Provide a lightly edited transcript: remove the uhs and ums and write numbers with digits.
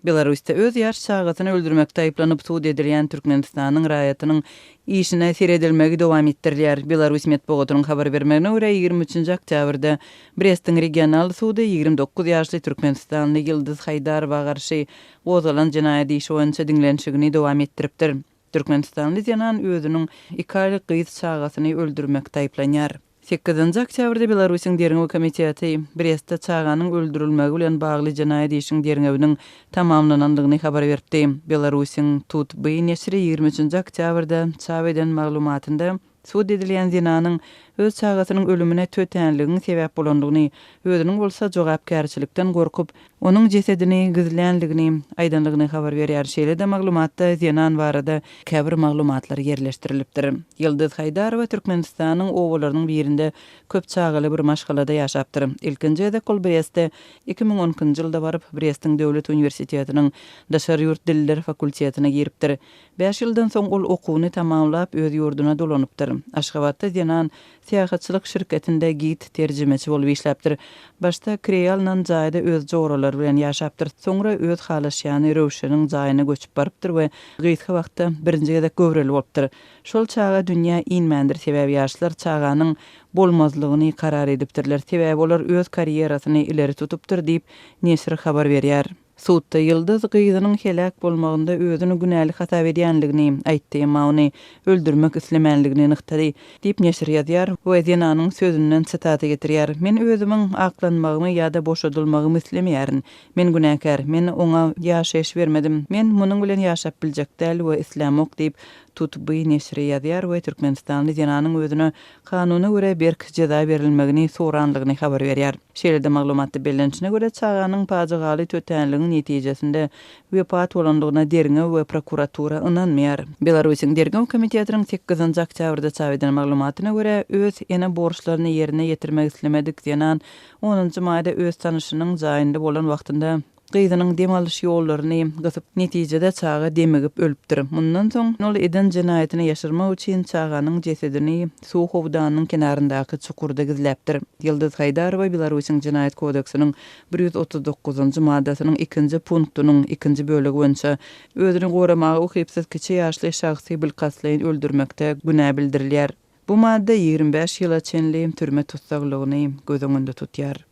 Belarus'ta öz ýaş çagatyny öldürmekde aýplanyp suud edilen Türkmenistanyň raýatynyň işine seredilmegi dowam etdirilýär. Belarus medeniýetining habar bermegine görä 23 oktýabrda Brestiň regional sudy 29 ýaşly Türkmenistanly Ýyldız Haydarowa garşy gozalan jinaýat işi boýunça diňlenşigini dowam etdiripdir. Türkmenistanly janan özüniň 2 aýlyk gyz çagatyny öldürmekde aýplanýar. 8 oktýabrda Belarusyň Derňew komiteti Brestde çaganyň öldürilmegi bilen bagly jinaýat işiniň derňewiniň tamamlanandygyny habar berdi. Belarusyň Tutby nesri 23 oktýabrda çap eden maglumatynda suud edilen zinanyň öz çagatynyň ölümine tötenliginiň sebäp bolandygyny, özüniň bolsa jogapkärçilikden gorkup, onuň jesedini gizlänligini aýdanlygyny habar berýär. Şeýle-de maglumatda zinan barada käbir maglumatlar yerleşdirilipdir. Ýyldız Haydarowa Türkmenistanyň owalarynyň birinde köp çagaly bir maşgalada ýaşapdyr. Ilkinji edekol Brestde 2010-njy ýylda baryp Brestiň Döwlet Uniwersitetiniň daşary ýurt dilleri fakultetine giripdir. 5 ýyldan soň ol okuwyny tamamlap öz ýurduna dolanypdyr. Aşgabatda zinan Siýasatçylyk şirketinde git terjimeci bolup işläpdir. Başta Krealnan jaýda öz joguralary bilen ýaşapdyr. Soňra öz halaşýany Röwşeniň jaýyna göçüp barypdyr we gyýtky wagtda birinji gezek göwreli bolupdyr. Şol çaga dünýä inmendir sebäbi ýaşlar çaganyň bolmazlygyny karar edipdirler. Sebäbi olar öz karýerasyny ileri tutupdyr diýip nesir habar berýär. Suudda Ýyldız gyzynyň helak bolmagynda özüni günäli hata edýänligini aýtdy, emma ony öldürmek islemenligini nyktady diýip nesir ýazýar we zinanyň sözünden sitaty getirýär. Men özümiň aklanmagymy ýa-da boşadylmagymy islemýärin. Men günäkär, men oňa ýaşaýyş bermedim. Men munyň bilen ýaşap biljek däl we islamok diýip Tutby nesri ýazýar we Türkmenistanly zinanyň özüne kanuny görä berk jeza berilmegini soranlygyny habar berýär. Şeýle-de maglumatda bellençine görä çaganyň pajagaly tötenliginiň netijesinde wepat bolandygyna Derňew we prokuratura ynanmaýar. Belarusyň Derňew komitetiniň 8 oktýabrda çap eden maglumatyna görä öz ene borçlaryny ýerine ýetirmek islemedik diýen 10-njy maýda öz tanyşynyň jaýynda bolan wagtynda gyzynyň demalyş ýollaryny gysyp netijede çaga demegip ölüpdir. Mundan soň ol eden jinaýatyny ýaşyrmak üçin çaganyň jesedini suw howdanyň kenaryndaky çukurda gizläpdir. Ýyldız Haydarowa Belarusyň Jinaýat kodeksiniň 139-njy maddasynyň 2-nji punktynyň 2-nji bölegi boýunça özüni goramagy ukypsyz kiçi ýaşly şahsy bilgaslaýyn öldürmekde günä bildirilýär. Bu madda 25 ýyla çenli türme tutsaglygyny göz öňünde tutýar.